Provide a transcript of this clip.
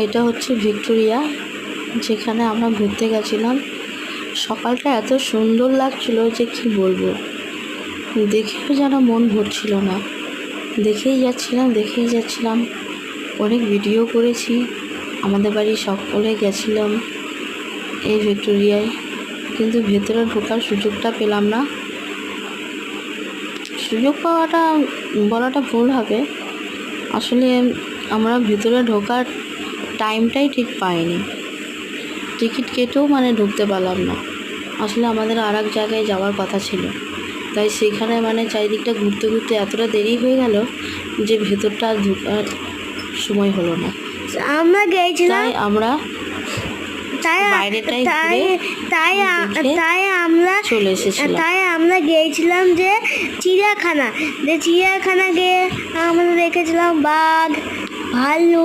এটা হচ্ছে ভিক্টোরিয়া, যেখানে আমরা ঘুরতে গেছিলাম। সকালটা এত সুন্দর লাগছিল যে কি বলবো, দেখেও যেন মন ভরছিল না। দেখেই যাচ্ছিলাম। অনেক ভিডিও করেছি, আমাদের বাড়ির সকলে গেছিলাম এই ভিক্টোরিয়ায়, কিন্তু ভেতরে ঢোকার সুযোগটা পেলাম না। সুযোগ পাওয়াটা বলাটা ভুল হবে, আসলে আমরা ভেতরে ঢোকার টাইমটাই ঠিক পাইনি। টিকিট কেটেও ঢুকতে পারলাম না। আসলে আমাদের আর এক জায়গায় যাওয়ার কথা ছিল, তাই সেখানে চারিদিকটা ঘুরতে ঘুরতে এতটা দেরি হয়ে গেল যে ভেতরটা আর ঢোকার সময় হলো না। আমরা গিয়েছিলাম, তাই আমরা বাইরেটাই তাই আমরা চলে এসেছিলাম। তাই আমরা গিয়েছিলাম যে চিড়িয়াখানা গিয়ে আমরা দেখেছিলাম বাঘ, ভাল্লুক,